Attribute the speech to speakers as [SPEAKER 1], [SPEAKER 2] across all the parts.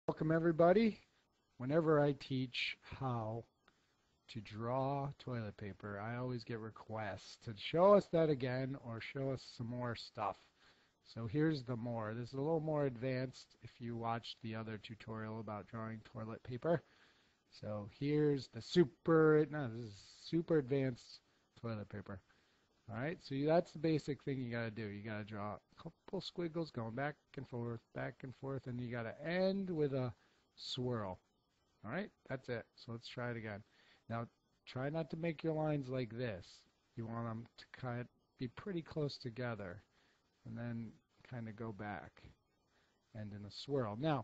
[SPEAKER 1] Welcome everybody. Whenever I teach how to draw toilet paper, I always get requests to show us that again or show us some more stuff. So here's the more. This is a little more advanced if you watched the other tutorial about drawing toilet paper. So here's the this is super advanced toilet paper. All right, so that's the basic thing you got to do. You got to draw a couple squiggles going back and forth, and you got to end with a swirl. All right, that's it. So let's try it again. Now, try not to make your lines like this. You want them to kind of be pretty close together, and then kind of go back, and in a swirl. Now,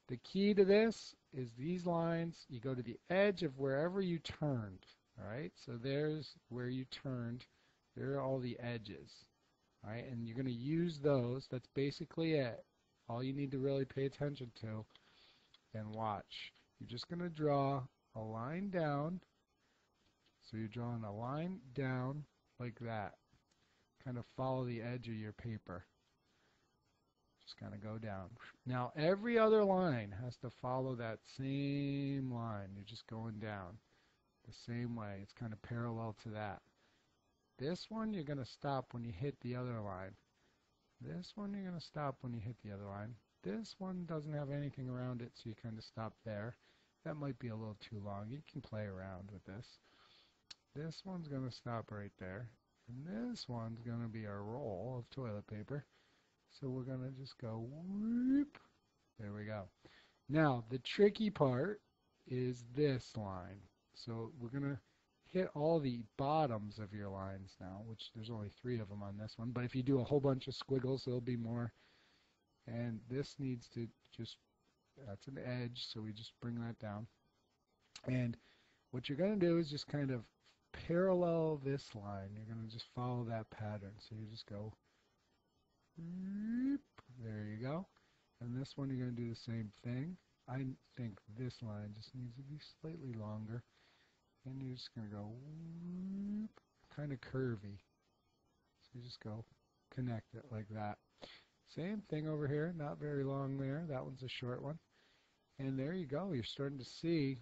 [SPEAKER 1] the key to this is these lines, you go to the edge of wherever you turned. All right, so there's where you turned. There are all the edges, all right? And you're going to use those. That's basically it. All you need to really pay attention to and watch. You're just going to draw a line down. So you're drawing a line down like that. Kind of follow the edge of your paper. Just kind of go down. Now, every other line has to follow that same line. You're just going down the same way. It's kind of parallel to that. This one you're going to stop when you hit the other line. This one you're going to stop when you hit the other line. This one doesn't have anything around it, so you kind of stop there. That might be a little too long. You can play around with this. This one's going to stop right there. And this one's going to be a roll of toilet paper. So we're going to just go whoop. There we go. Now, the tricky part is this line. So we're going to hit all the bottoms of your lines now, which there's only 3 of them on this one. But if you do a whole bunch of squiggles, there'll be more. And this needs to just, that's an edge, so we just bring that down. And what you're going to do is just kind of parallel this line. You're going to just follow that pattern. So you just go, there you go. And this one you're going to do the same thing. I think this line just needs to be slightly longer. And you're just going to go whoop, kind of curvy. So you just go connect it like that. Same thing over here, not very long there. That one's a short one. And there you go. You're starting to see.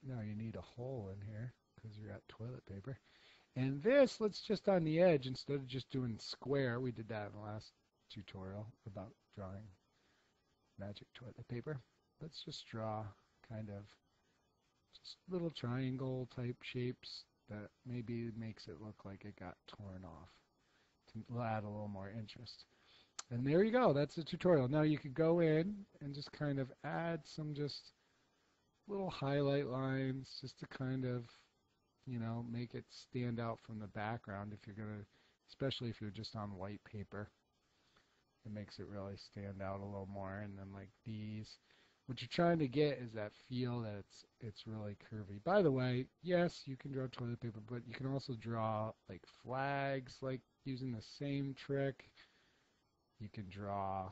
[SPEAKER 1] Now you need a hole in here because you're at toilet paper. And this, let's just on the edge, instead of just doing square, we did that in the last tutorial about drawing magic toilet paper. Let's just draw kind of just little triangle type shapes that maybe makes it look like it got torn off to add a little more interest. And there you go. That's the tutorial. Now you could go in and just kind of add some just little highlight lines just to kind of, you know, make it stand out from the background if you're going to, especially if you're just on white paper. It makes it really stand out a little more. And then like these. What you're trying to get is that feel that it's really curvy. By the way, yes, you can draw toilet paper, but you can also draw like flags, like using the same trick. You can draw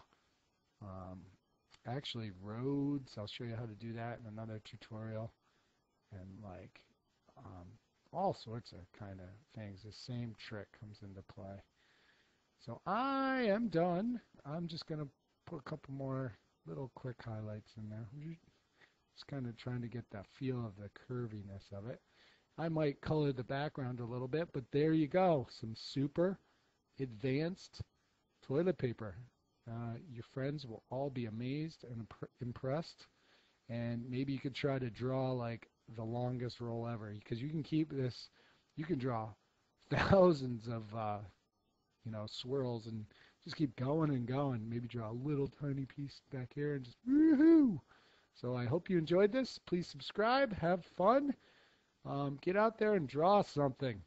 [SPEAKER 1] actually roads. I'll show you how to do that in another tutorial. And like all sorts of kind of things. The same trick comes into play. So I am done. I'm just going to put a couple more little quick highlights in there. Just kind of trying to get that feel of the curviness of it. I might color the background a little bit, but there you go. Some super advanced toilet paper. Your friends will all be amazed and impressed. And maybe you could try to draw like the longest roll ever, because you can keep this, you can draw thousands of you know, swirls and just keep going and going. Maybe draw a little tiny piece back here and just woohoo! So I hope you enjoyed this. Please subscribe. Have fun. Get out there and draw something.